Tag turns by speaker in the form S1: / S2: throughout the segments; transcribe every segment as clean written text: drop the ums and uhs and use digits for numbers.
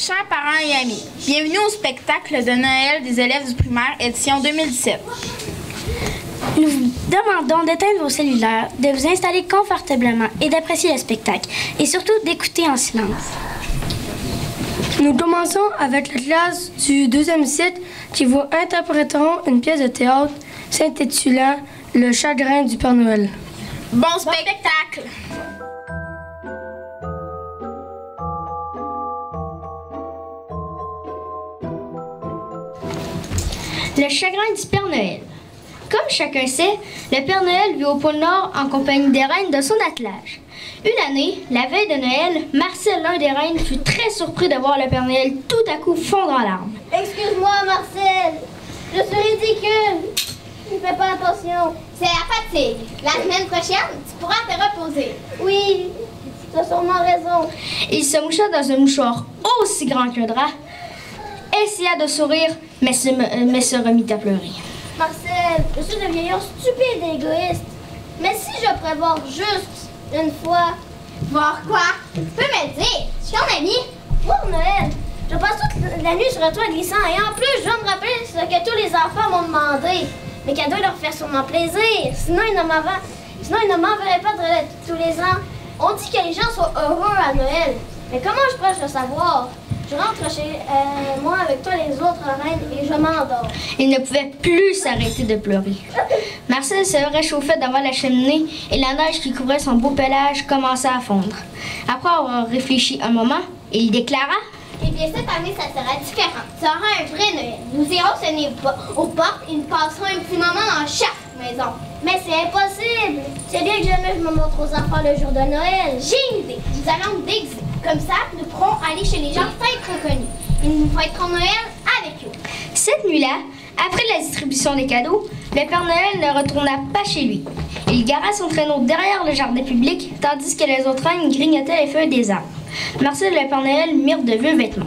S1: Chers parents et amis, bienvenue au spectacle de Noël des élèves du primaire, édition 2017.
S2: Nous vous demandons d'éteindre vos cellulaires, de vous installer confortablement et d'apprécier le spectacle, et surtout d'écouter en silence.
S3: Nous commençons avec la classe du 2e cycle qui vous interpréteront une pièce de théâtre s'intitulant « Le chagrin du Père Noël ».
S1: Bon spectacle!
S4: Le chagrin du Père Noël. Comme chacun sait, le Père Noël vit au pôle Nord en compagnie des reines de son attelage. Une année, la veille de Noël, Marcel, l'un des reines, fut très surpris de voir le Père Noël tout à coup fondre en larmes.
S5: « Excuse-moi, Marcel, je suis ridicule. Ne fais pas attention. C'est la fatigue. La semaine prochaine, tu pourras te reposer. » « Oui, tu as sûrement raison. »
S4: Il se moucha dans un mouchoir aussi grand qu'un drap, essaya de sourire, mais se remit à pleurer.
S5: « Marcel, je suis un vieillard stupide et égoïste. Mais si je pourrais voir juste une fois... » « Voir quoi? Tu peux me le dire. Je suis ton ami. Pour Noël. Je passe toute la nuit sur un toit glissant et en plus, je dois me rappeler ce que tous les enfants m'ont demandé. Mes cadeaux leur faire sûrement plaisir. Sinon, ils ne m'enverraient pas tous les ans. On dit que les gens sont heureux à Noël. Mais comment je pourrais le savoir? Je rentre chez moi avec toi les autres reines et je m'endors.
S4: Il ne pouvait plus s'arrêter de pleurer. Marcel se réchauffait devant la cheminée et la neige qui couvrait son beau pelage commençait à fondre. Après avoir réfléchi un moment, il déclara:
S5: « Eh bien, cette année, ça sera différent. Ça sera un vrai Noël. Nous irons sonner aux portes et nous passerons un petit moment dans chaque maison. » « Mais c'est impossible! C'est bien que jamais je me montre aux enfants le jour de Noël. J'ai une idée. Nous allons nous déguiser. Comme ça, nous pourrons aller chez les gens très reconnus. Et nous fêterons Noël avec eux. »
S4: Cette nuit-là, après la distribution des cadeaux, le Père Noël ne retourna pas chez lui. Il gara son traîneau derrière le jardin public, tandis que les autres reines grignotaient les feuilles des arbres. Marcel et le Père Noël mirent de vieux vêtements.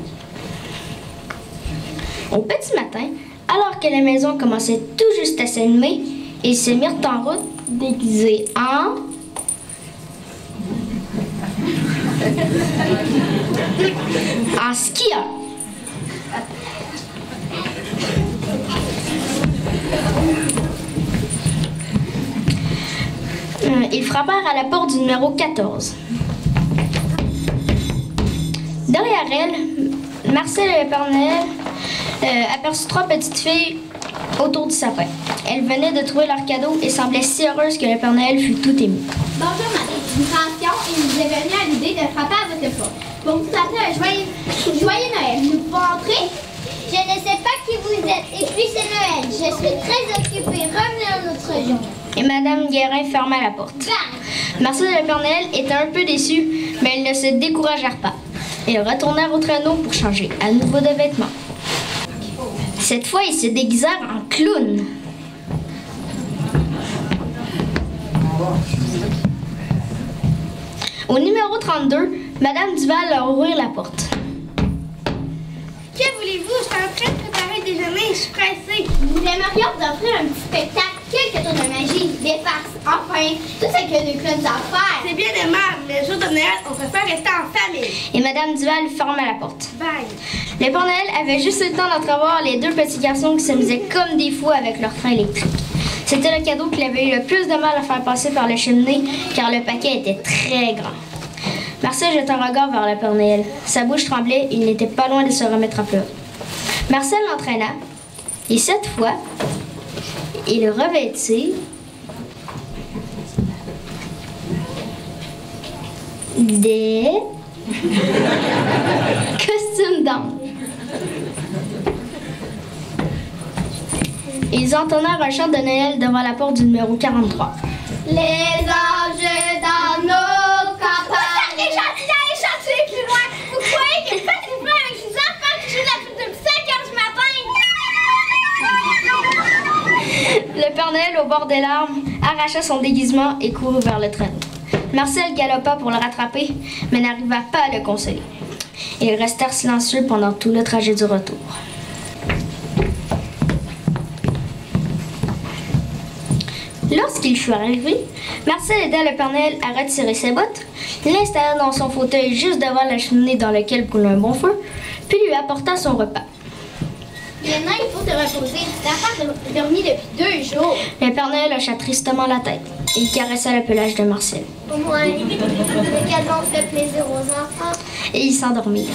S4: Au petit matin, alors que la maison commençait tout juste à s'allumer, ils se mirent en route déguisés en... en skieur. Ils frappèrent à la porte du numéro 14. Derrière elle, Marcel et le Père Noël aperçut 3 petites filles autour du sapin. Elles venaient de trouver leur cadeau et semblaient si heureuses que le Père Noël fut tout ému.
S5: « Bonjour, madame. Nous pensions et nous est venu à l'idée de frapper à votre porte pour vous souhaiter un joyeux Noël. Nous pouvons entrer? Je ne sais pas qui vous êtes. Et puis c'est Noël. Je suis très occupée. Revenez à notre jour. »
S4: Et Madame Guérin ferma la porte. Marcel et le Père Noël étaient un peu déçus, mais ils ne se découragèrent pas. Ils retournèrent au traîneau pour changer à nouveau de vêtements. Cette fois, ils se déguisèrent en clowns. Au numéro 32, Madame Duval leur ouvrit la porte.
S5: « Que voulez-vous? Je suis en train de préparer le déjeuner. Je suis pressée. Nous aimerions vous offrir un petit spectacle, quelques tours de magie, des farces, enfin, tout ce que les clowns savent faire. »
S6: C'est bien aimable, mais le jour de Noël, on préfère rester en famille.
S4: Et Madame Duval ferma la porte.
S6: Bye.
S4: Le Père Noël avait juste le temps d'entrevoir les 2 petits garçons qui s'amusaient comme des fous avec leur train électrique. C'était le cadeau qu'il avait eu le plus de mal à faire passer par la cheminée, car le paquet était très grand. Marcel jeta un regard vers le Père Noël. Sa bouche tremblait et il n'était pas loin de se remettre à pleurer. Marcel l'entraîna, et cette fois, il revêtit des costumes d'ange. Ils entonnèrent un chant de Noël devant la porte du numéro 43.
S5: Les anges dans nos campagnes. C'est gentil d'aller chanter plus loin. Vous croyez que pas du vrai avec les enfants qui jouent la flûte depuis 5 heures du matin?
S4: Le Père Noël, au bord des larmes, arracha son déguisement et courut vers le traîneau. Marcel galopa pour le rattraper, mais n'arriva pas à le consoler. Ils restèrent silencieux pendant tout le trajet du retour. Lorsqu'il fut arrivé, Marcel aida le Père Noël à retirer ses bottes, l'installa dans son fauteuil juste devant la cheminée dans laquelle coulait un bon feu, puis lui apporta son repas.
S5: Léna, il faut te reposer. Ta femme a dormi depuis 2 jours.
S4: Le Père Noël hocha tristement la tête. Il caressa le pelage de Marcel.
S5: Au moins, le cadeau fait plaisir aux enfants.
S4: Et ils s'endormirent.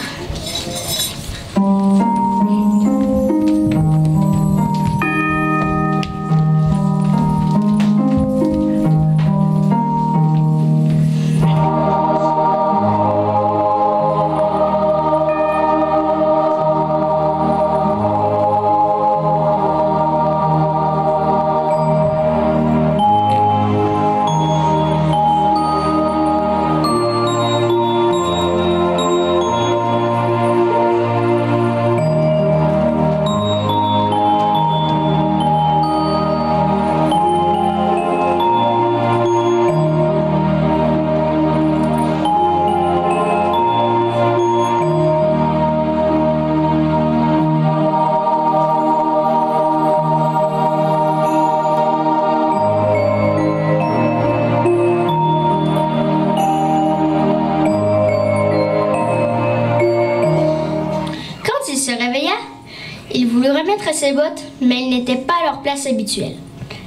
S4: Ses bottes, mais elles n'étaient pas à leur place habituelle.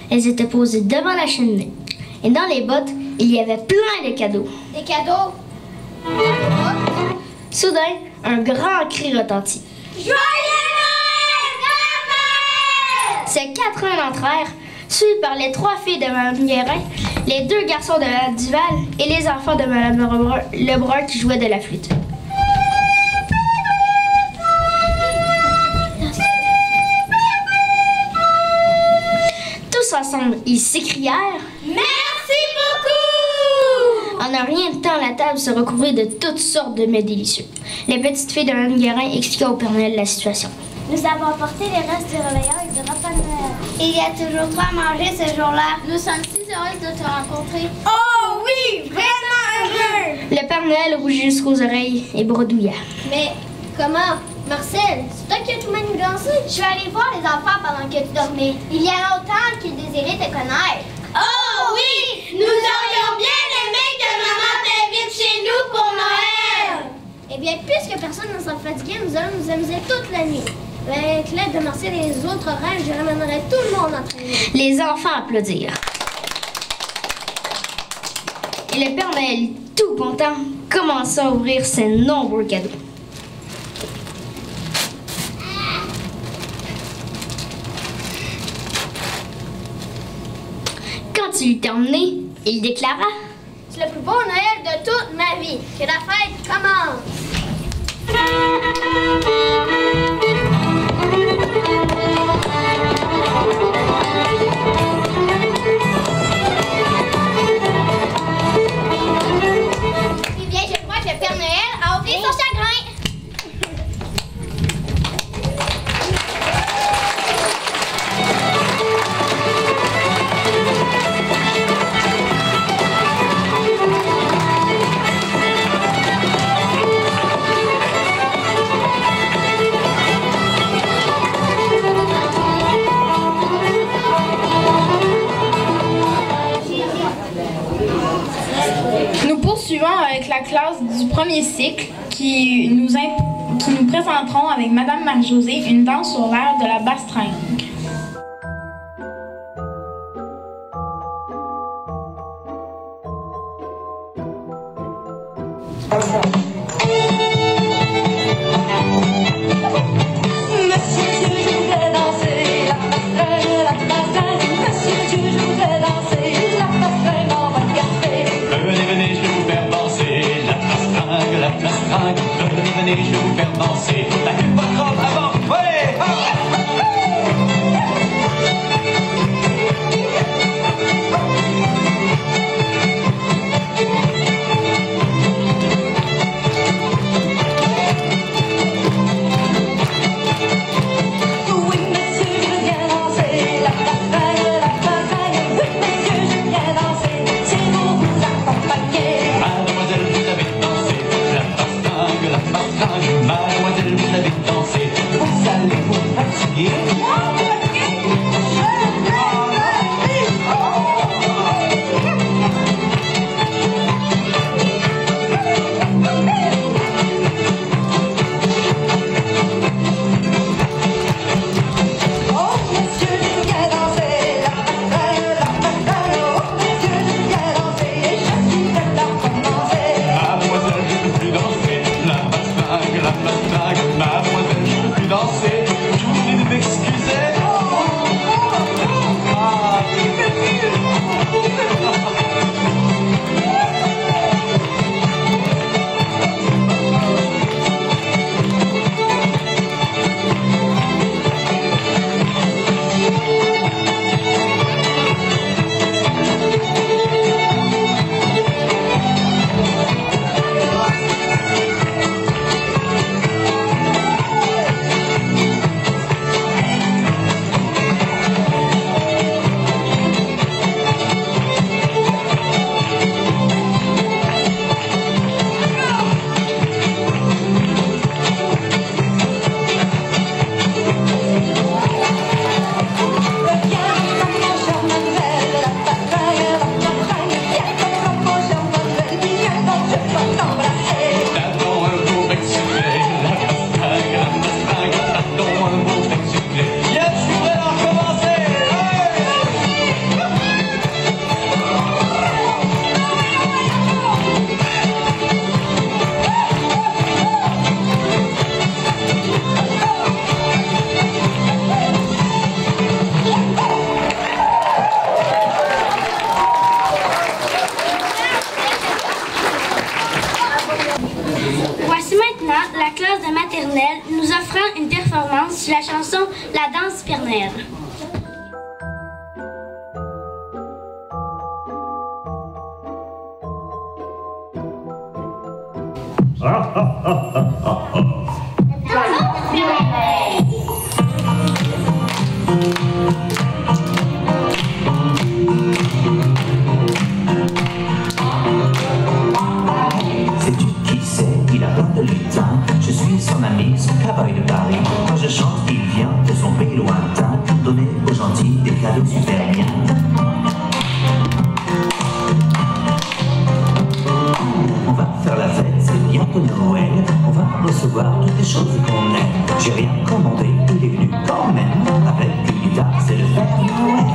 S4: Elles étaient posées devant la cheminée. Et dans les bottes, il y avait plein de cadeaux.
S5: Des cadeaux?
S4: Soudain, un grand cri retentit.
S5: Joyeux Noël!
S4: Ces 4 nains entrèrent, suivis par les 3 filles de Mme Guérin, les 2 garçons de Mme Duval et les enfants de Mme Lebrun qui jouaient de la flûte. Ensemble, ils s'écrièrent «
S5: Merci beaucoup! »
S4: En un rien de temps, la table se recouvrit de toutes sortes de mets délicieux. Les petites filles de Mme Guérin expliquaient au Père Noël la situation.
S5: Nous avons apporté les restes du réveillon et du repas de Noël. Il y a toujours trop à manger ce jour-là. Nous sommes si heureuses de te rencontrer. Oh oui, vraiment heureux!
S4: Le Père Noël rougit jusqu'aux oreilles et bredouilla.
S5: Mais comment? Marcel, c'est toi qui as tout manigancé? Je suis allée voir les enfants pendant que tu dormais. Il y a longtemps qu'ils désiraient te connaître. Oh oui! Nous aurions bien aimé que maman t'invite chez nous pour Noël! Eh bien, puisque personne ne s'en fatiguait, nous allons nous amuser toute la nuit. Avec l'aide de Marcel et les autres reines, je ramènerai tout le monde entre nous.
S4: Les enfants applaudirent. Et le Père Noël, tout content, commença à ouvrir ses nombreux cadeaux. Quand il eut terminé, il déclara «
S5: C'est le plus beau Noël de toute ma vie. Que la fête commence! » Eh bien, je crois que le Père Noël a oublié son chagrin.
S1: Nous poursuivons avec la classe du premier cycle qui nous présenteront avec Madame Marie-Josée une danse sur l'air de la bastringue.
S7: Venez, je vais vous faire danser. La queue pas trop avant. Ouais,
S2: voici la chanson La danse du Père Noël.
S8: Sais-tu qui c'est? Il a plein de lutin. Je suis son ami, son cowboy de Paris. Quand je chante, il vient de son pays lointain donner aux gentils des cadeaux super bien. On va faire la fête, c'est bientôt Noël. On va recevoir toutes les choses qu'on aime. J'ai rien commandé, il est venu quand même. Avec une guitare, c'est le Père Noël.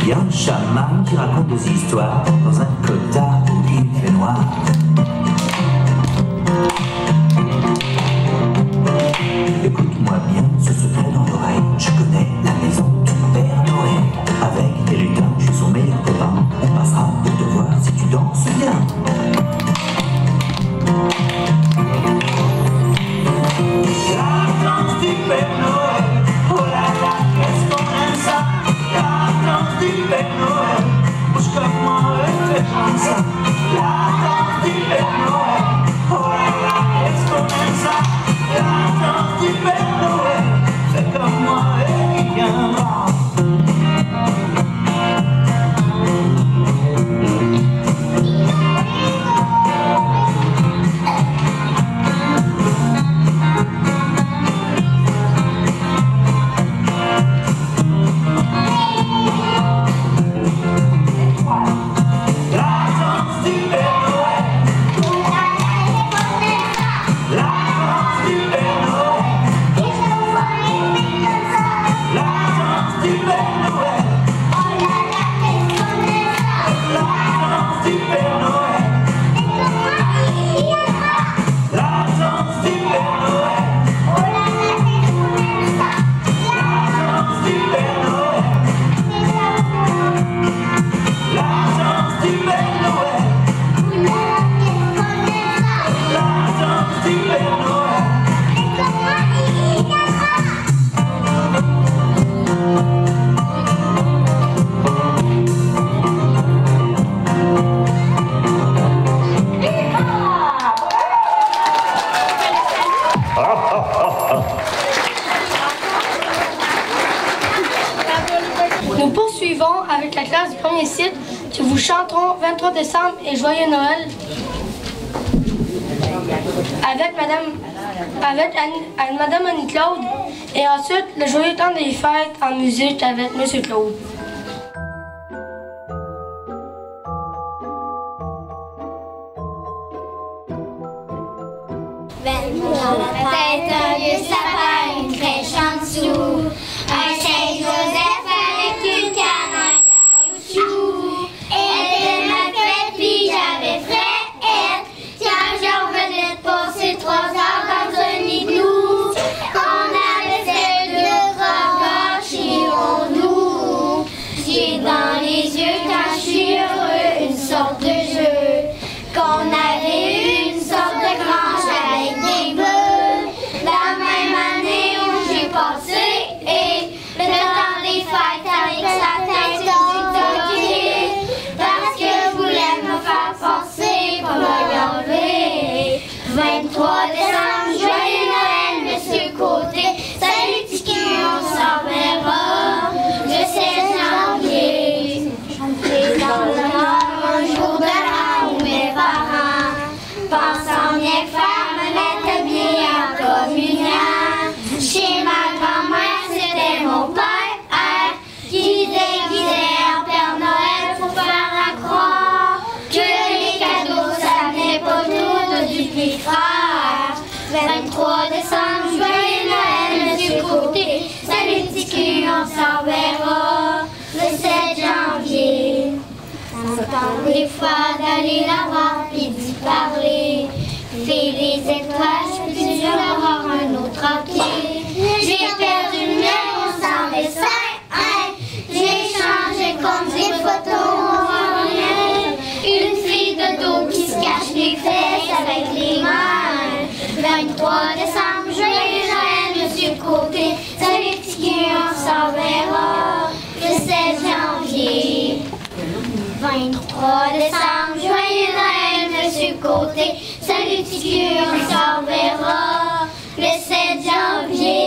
S8: Il y a un chaman qui raconte des histoires dans un cotard où il fait noir. Écoute-moi bien ce secret dans l'oreille. Je connais la maison du Père Noël. Avec des lutins, je suis son meilleur copain. On passera pour te voir si tu danses bien. La danse du Père Noël. Oh là là, qu'est-ce qu'on aime ça. La danse du Père Noël, bouge comme moi et fais comme ça. La danse du Père Noël, oh là là, qu'est-ce qu'on aime ça. La danse du Père Noël, fais comme moi et viens.
S3: Nous poursuivons avec la classe du premier cycle qui vous chanteront 23 décembre et Joyeux Noël avec Madame Annie-Claude et ensuite le Joyeux temps des fêtes en musique avec Monsieur Claude.
S5: Dans la tête, un vieux sapin, une crèche en dessous, un Saint-Joseph avec une canne à caoutchouc. Était ma fête, puis j'avais frais. Quand j'en revenais de passer 3 heures dans un igloo, on avait fait de croquants, chirons-nous. J'ai dans les yeux quand je suis heureux, une sorte de jeu, qu'on avait eu une sorte de grange avec des bœufs. La même année où j'ai passé, et le temps des fêtes avec sa tête j'ai toqué, parce que je voulais me faire passer pour me l'enlever. 23 décembre, joyeux Noël, Monsieur Côté, salut petit cul, on s'en verra. Je sais janvier, dans le nord, un jour de l'an où mes parents, pensant bien faire, me mettre bien en communion. Chez ma grand-mère, c'était mon père qui déguisait en Père Noël pour faire à croire 23 décembre, joyeux Noël, Monsieur Côté. Salut petit cul, on s'en verra le 7 janvier. Ça me tente des fois d'aller la voir et d'y parler. Fais les étoiles, je peux avoir un autre hockey. J'ai perdu le mien, on s'en dessin. J'ai changé contre des photos, on voit rien. Une fille de dos qui se cache les fesses avec les mains. 23 décembre, joyeux Noël, Monsieur Côté. Salut petit cul, on s'en verra le 16 janvier. 23 décembre, joyeux Noël, Monsieur Côté. Salut petit cul, on s'en verra le 7 janvier.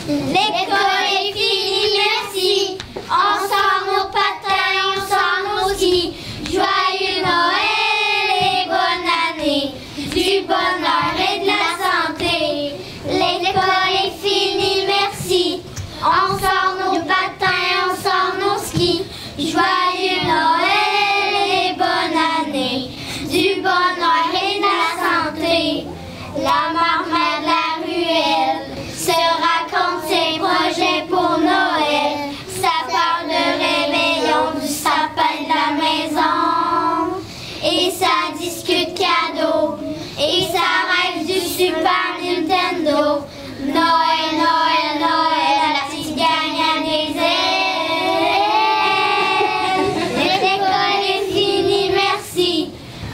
S5: L'école est finie, merci. On sort nos patins, on sort nos skis. Joyeux Noël et bonne année. Du bonheur et de la santé. L'école est finie, merci. On sort nos patins, on sort nos skis. Joyeux Noël et bonne année. Du bonheur et de la santé. La marmaille de la ruelle se raconte ses projets pour Noël. Ça parle de réveillon, du sapin de la maison. Et ça discute cadeaux. Et ça rêve du Super Nintendo. Noël, Noël, Noël, la petite gang a des ailes. L'école est finie, merci.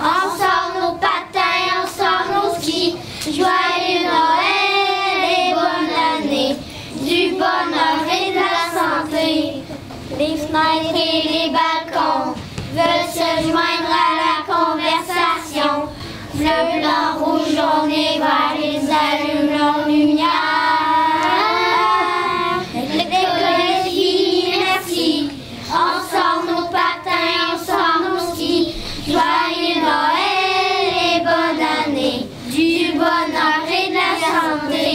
S5: On sort nos patins, on sort nos skis. Joyeux Noël et bonne année. Du bonheur et de la santé. Les fenêtres et les balcons veulent se joindre à la conversation. Bleu, blanc, rouge, jaune et vert, ils allument leur lumière. L'école est finie, merci. On sort nos patins, on sort nos skis. Joyeux Noël et bonne année. Du bonheur et de la santé.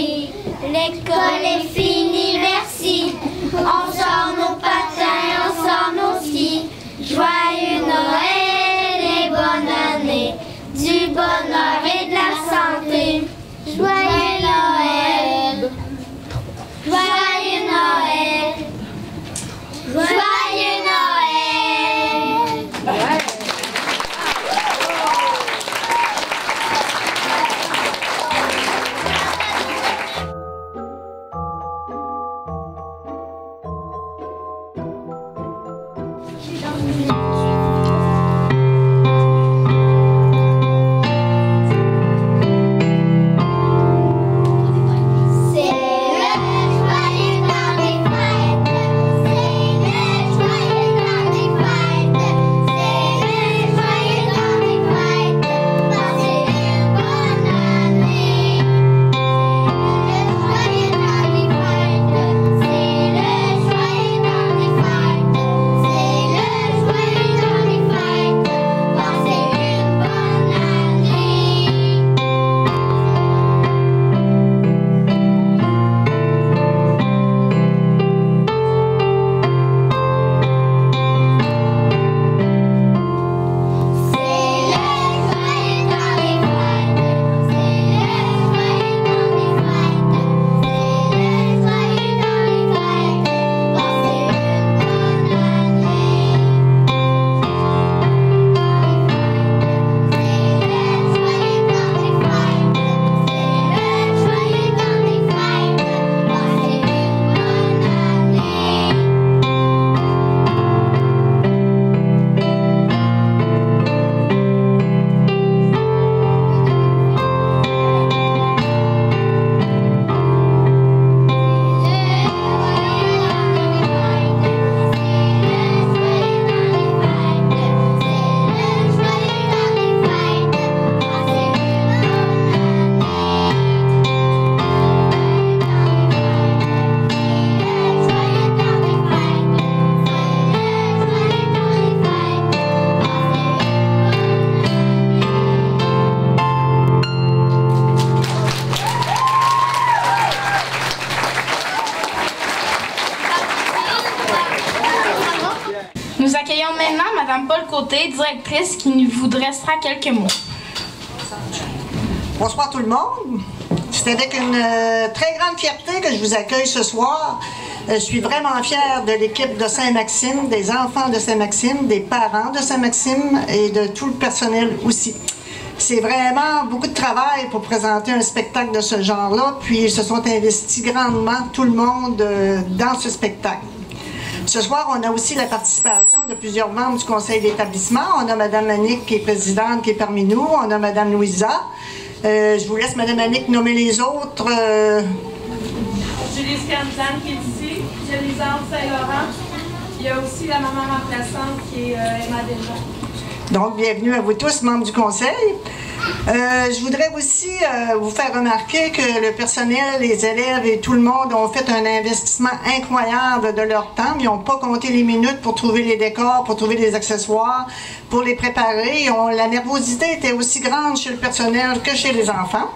S5: L'école est finie, merci. On sort nos patins, on sort nos skis. Joyeux Noël et bonne année. Du bonheur et de la santé. Joyeux Noël. Joyeux Noël. Joyeux Noël.
S1: Madame Paul Côté, directrice, qui vous dressera quelques mots.
S9: Bonsoir tout le monde. C'est avec une très grande fierté que je vous accueille ce soir. Je suis vraiment fière de l'équipe de Saint-Maxime, des enfants de Saint-Maxime, des parents de Saint-Maxime et de tout le personnel aussi. C'est vraiment beaucoup de travail pour présenter un spectacle de ce genre-là, puis ils se sont investis grandement, tout le monde, dans ce spectacle. Ce soir, on a aussi la participation de plusieurs membres du conseil d'établissement. On a Mme Annick qui est présidente, qui est parmi nous. On a Mme Louisa. Je vous laisse, Mme Annick, nommer les autres.
S10: Julie Scanzan qui est ici, Jélisande Saint-Laurent. Il y a aussi la maman remplaçante qui est Emma Desjardins.
S9: Donc, bienvenue à vous tous, membres du conseil. Je voudrais aussi vous faire remarquer que le personnel, les élèves et tout le monde ont fait un investissement incroyable de leur temps. Ils n'ont pas compté les minutes pour trouver les décors, pour trouver les accessoires, pour les préparer. La nervosité était aussi grande chez le personnel que chez les enfants.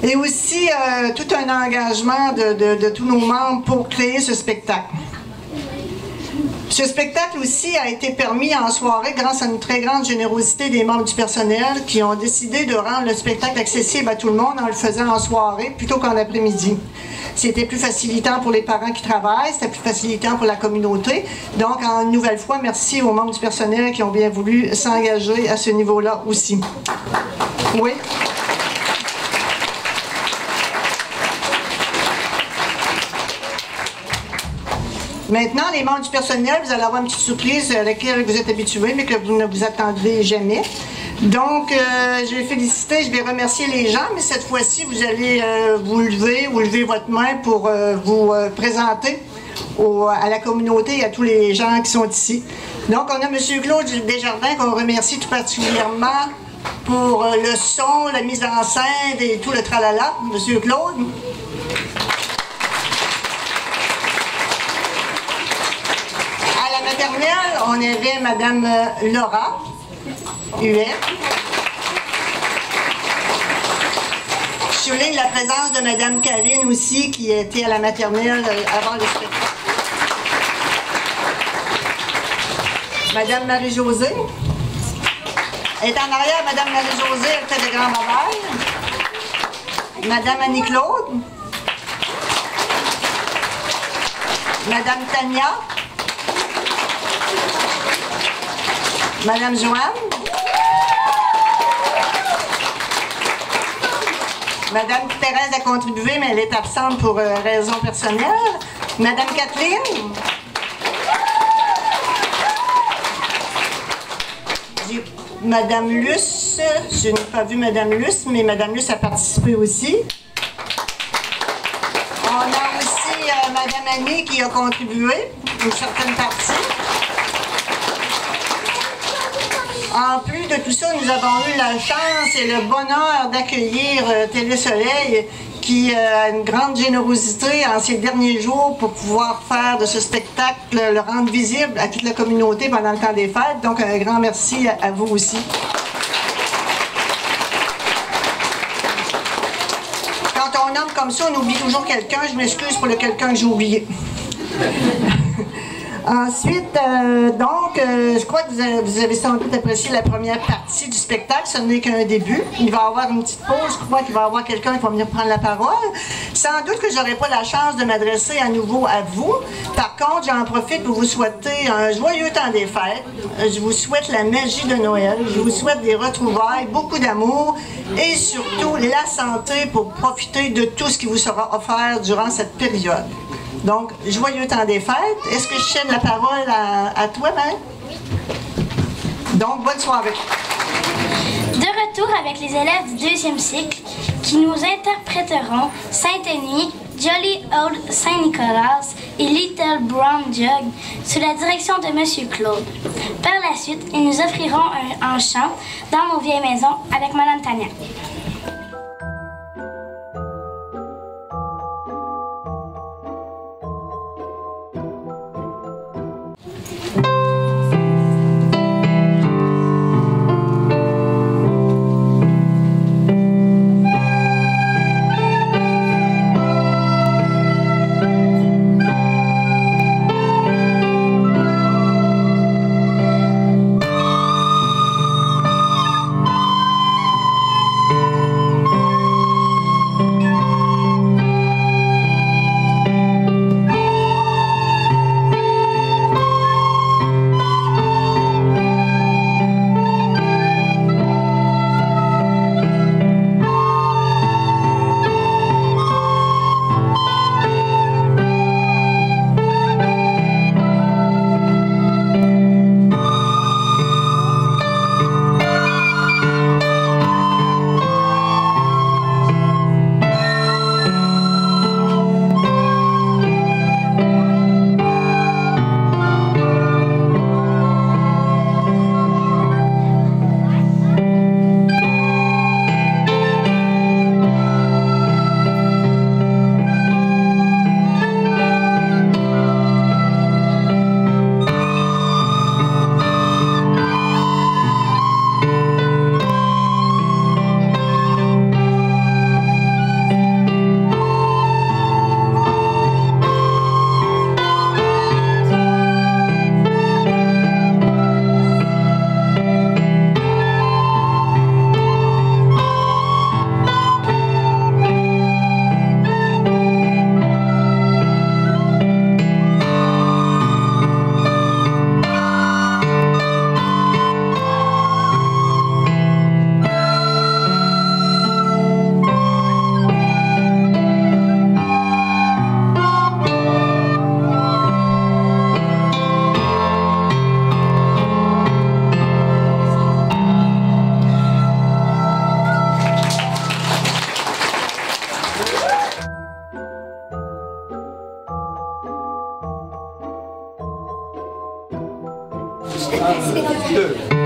S9: Et aussi tout un engagement de tous nos membres pour créer ce spectacle. Ce spectacle aussi a été permis en soirée grâce à une très grande générosité des membres du personnel qui ont décidé de rendre le spectacle accessible à tout le monde en le faisant en soirée plutôt qu'en après-midi. C'était plus facilitant pour les parents qui travaillent, c'était plus facilitant pour la communauté. Donc, une nouvelle fois, merci aux membres du personnel qui ont bien voulu s'engager à ce niveau-là aussi. Oui. Maintenant, les membres du personnel, vous allez avoir une petite surprise à laquelle vous êtes habitués, mais que vous ne vous attendrez jamais. Donc, je vais féliciter, je vais remercier les gens, mais cette fois-ci, vous allez vous lever ou lever votre main pour vous présenter à la communauté et à tous les gens qui sont ici. Donc, on a M. Claude Desjardins qu'on remercie tout particulièrement pour le son, la mise en scène et tout le tralala. M. Claude. Maternelle, on avait Mme Laura Huet. Je souligne la présence de Mme Karine aussi, qui était à la maternelle avant le spectacle. Mme Marie-Josée. Elle est en arrière, Mme Marie-Josée, elle fait des grands travail. Mme Annie-Claude. Mme Tania. Madame Joanne, Madame Thérèse a contribué, mais elle est absente pour raisons personnelles. Madame Kathleen, Madame Luce, je n'ai pas vu Madame Luce, mais Madame Luce a participé aussi. On a aussi Madame Annie qui a contribué, une certaine partie. En plus de tout ça, nous avons eu la chance et le bonheur d'accueillir Télé Soleil qui a une grande générosité en ces derniers jours pour pouvoir faire de ce spectacle, le rendre visible à toute la communauté pendant le temps des fêtes. Donc un grand merci à vous aussi. Quand on nomme comme ça, on oublie toujours quelqu'un. Je m'excuse pour le quelqu'un que j'ai oublié. Ensuite, je crois que vous avez sans doute apprécié la première partie du spectacle. Ce n'est qu'un début. Il va y avoir une petite pause. Je crois qu'il va y avoir quelqu'un qui va venir prendre la parole. Sans doute que je n'aurai pas la chance de m'adresser à nouveau à vous. Par contre, j'en profite pour vous souhaiter un joyeux temps des fêtes. Je vous souhaite la magie de Noël. Je vous souhaite des retrouvailles, beaucoup d'amour et surtout la santé pour profiter de tout ce qui vous sera offert durant cette période. Donc, joyeux temps des fêtes. Est-ce que je cède la parole à toi, Ben? Donc, bonne soirée.
S2: De retour avec les élèves du 2e cycle qui nous interpréteront Saint-Denis, Jolly Old Saint-Nicolas et Little Brown Jug sous la direction de M. Claude. Par la suite, ils nous offriront un chant dans nos vieilles maisons avec Mme Tania.
S11: 1, 2.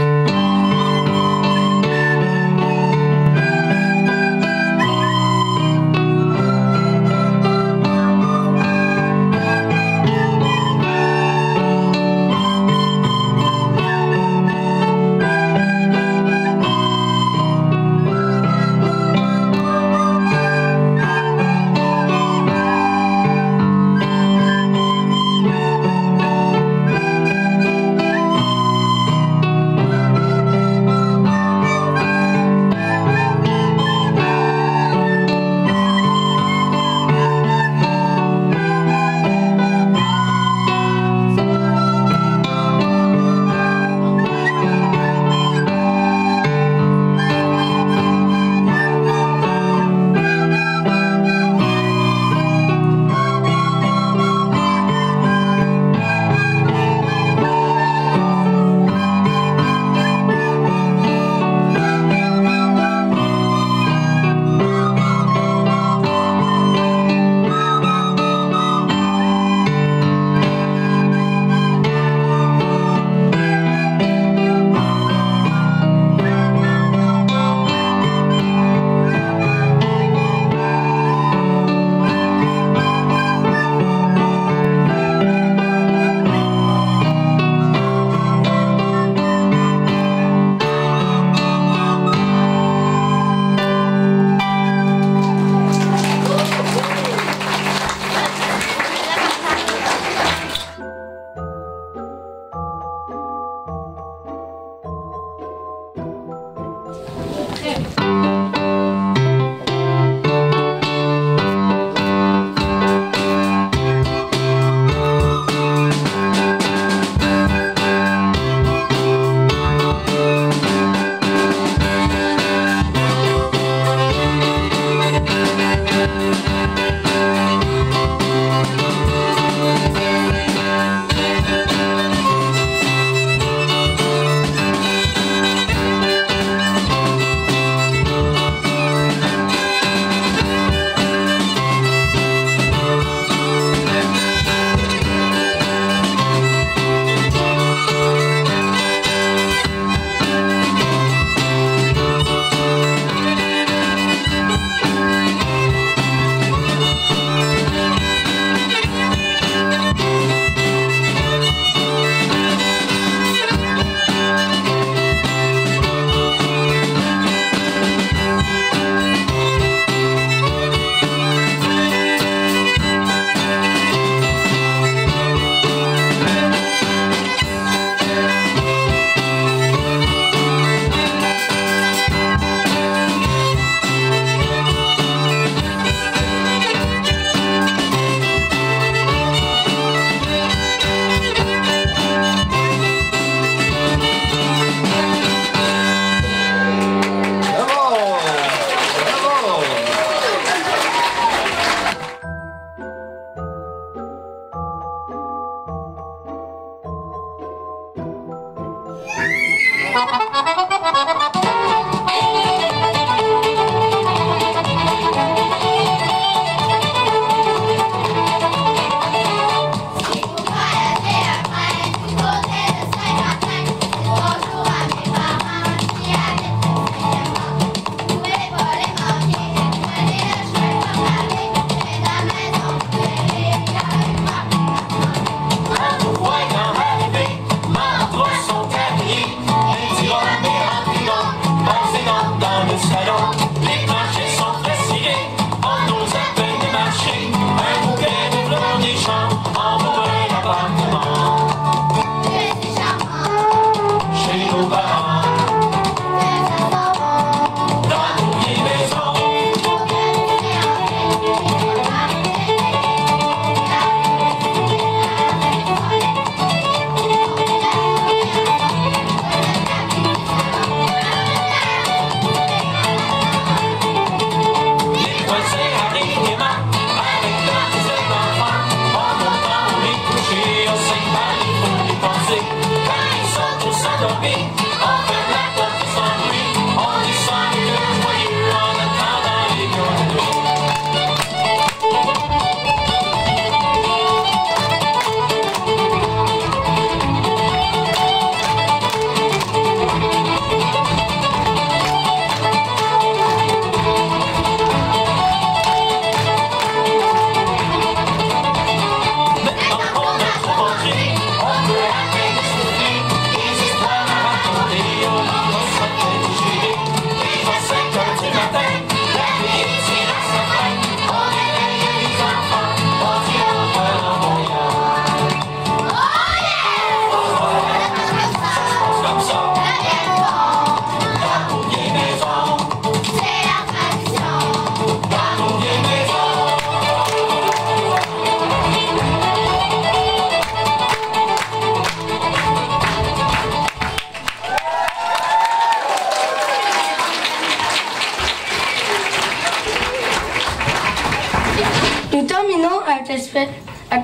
S3: Nous terminons avec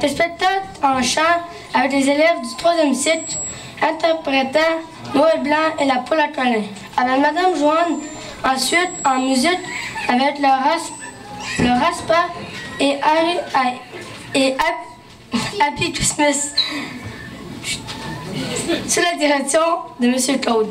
S3: le spectacle en chant avec les élèves du 3e cycle interprétant Noël Blanc et la poule à colin. Avec Madame Joanne, ensuite en musique avec le Raspa et Happy Christmas sous la direction de Monsieur Claude.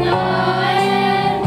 S8: Noël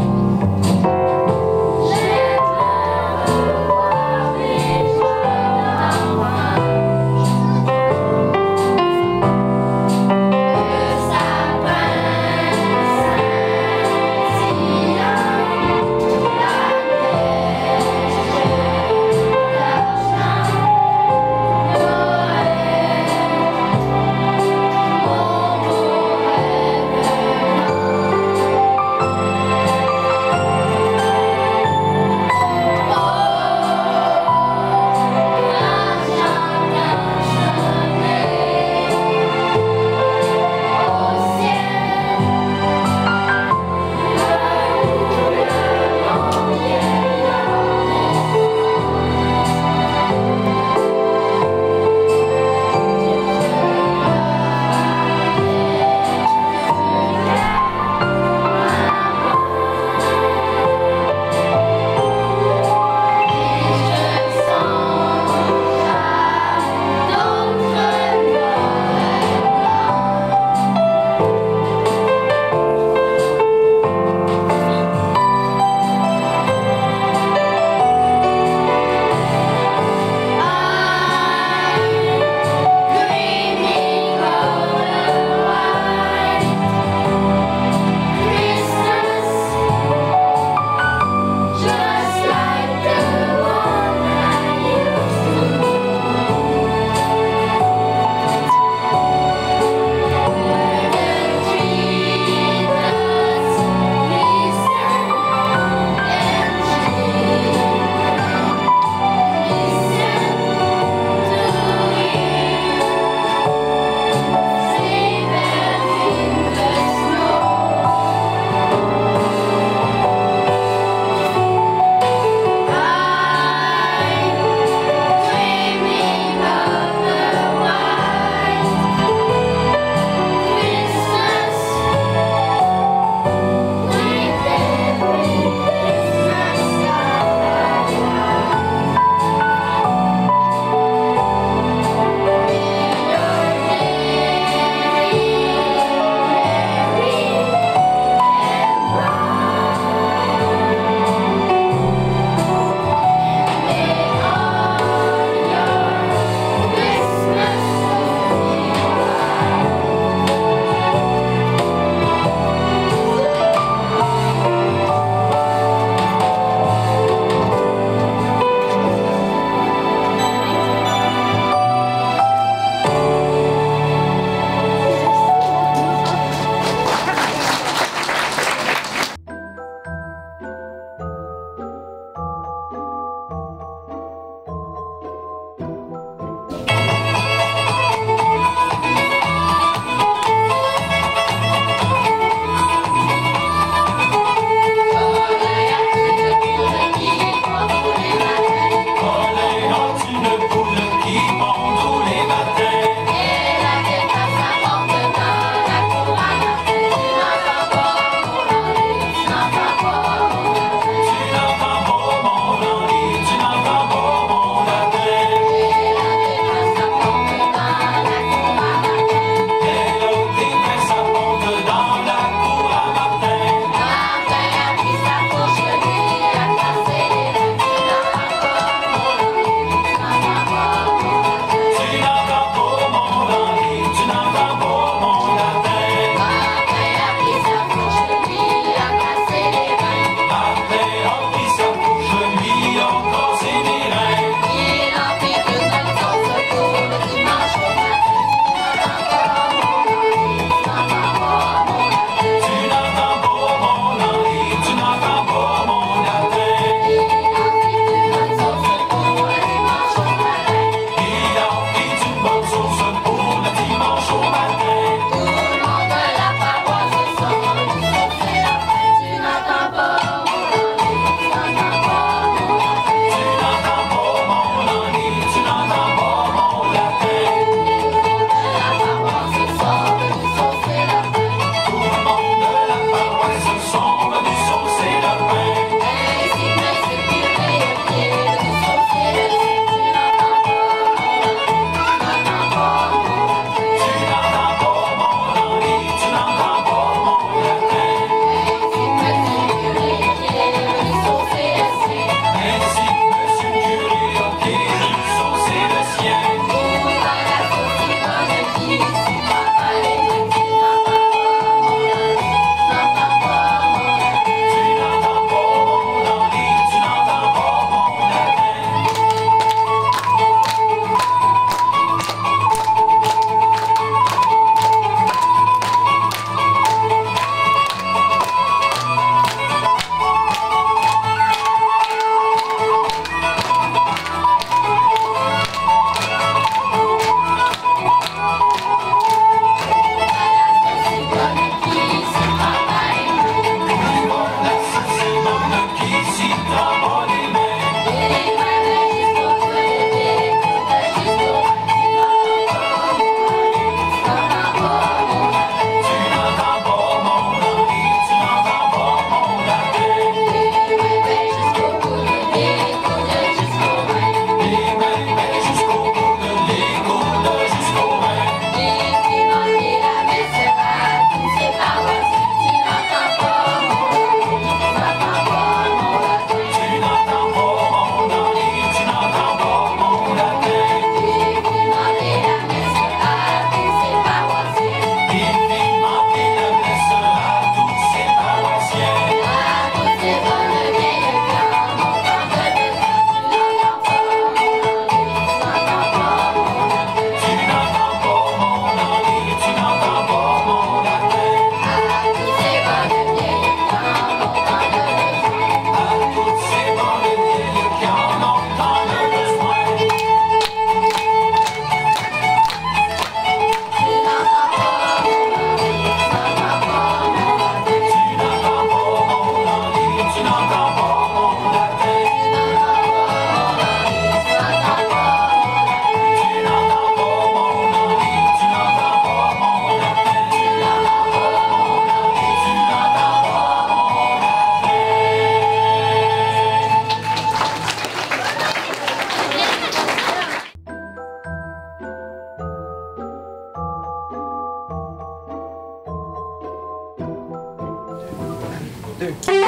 S11: 2.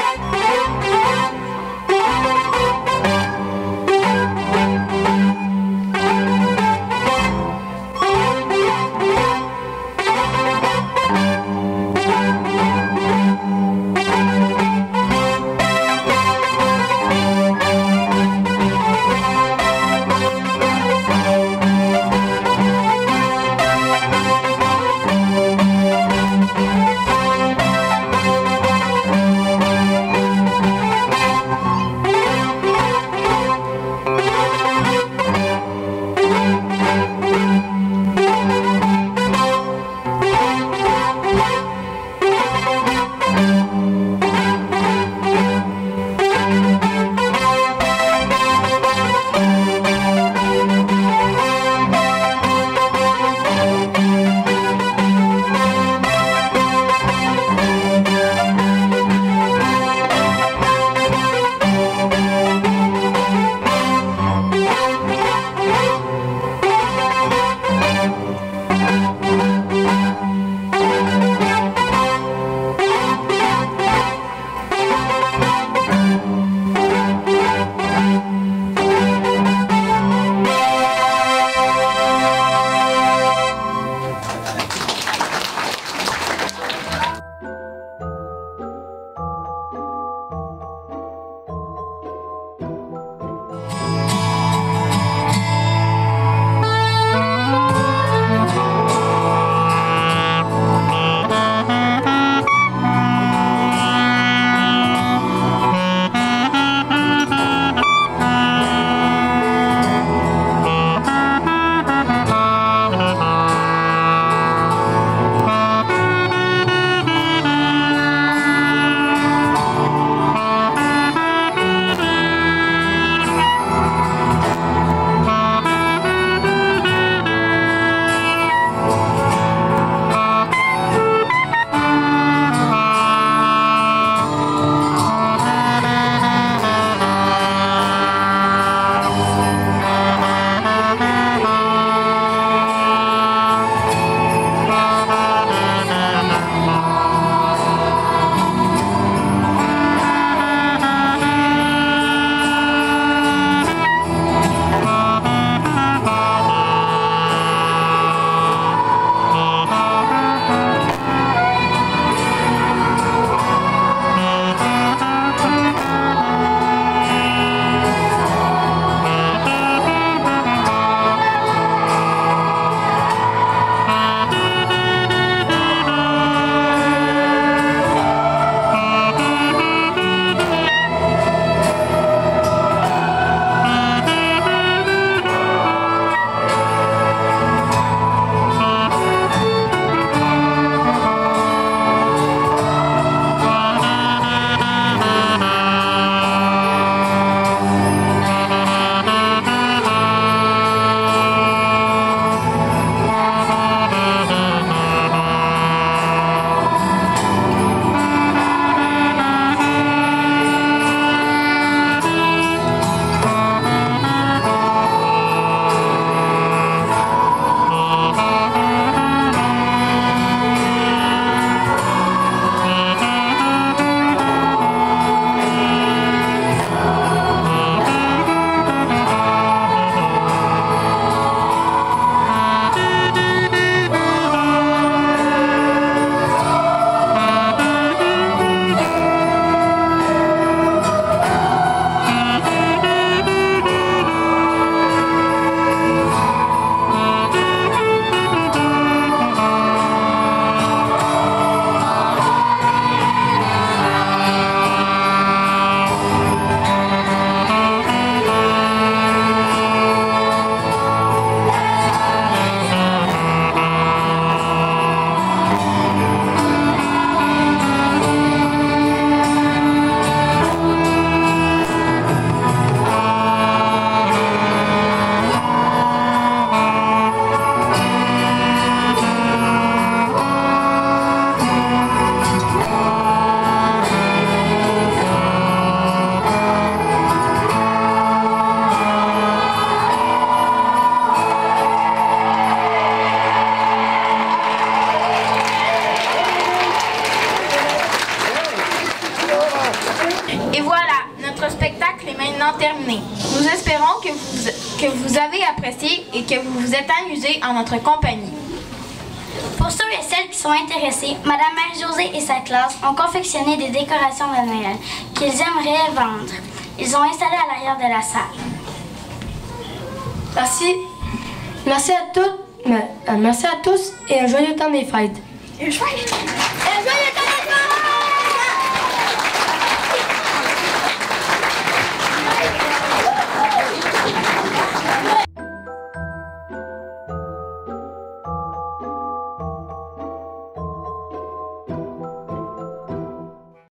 S1: terminé. Nous espérons que vous avez apprécié et que vous vous êtes amusés en notre compagnie.
S2: Pour ceux et celles qui sont intéressés, Madame Marie-Josée et sa classe ont confectionné des décorations de Noël qu'ils aimeraient vendre. Ils ont installé à l'arrière de la salle.
S3: Merci. Merci à toutes. Merci à tous et un joyeux temps des fêtes.
S5: Un joyeux temps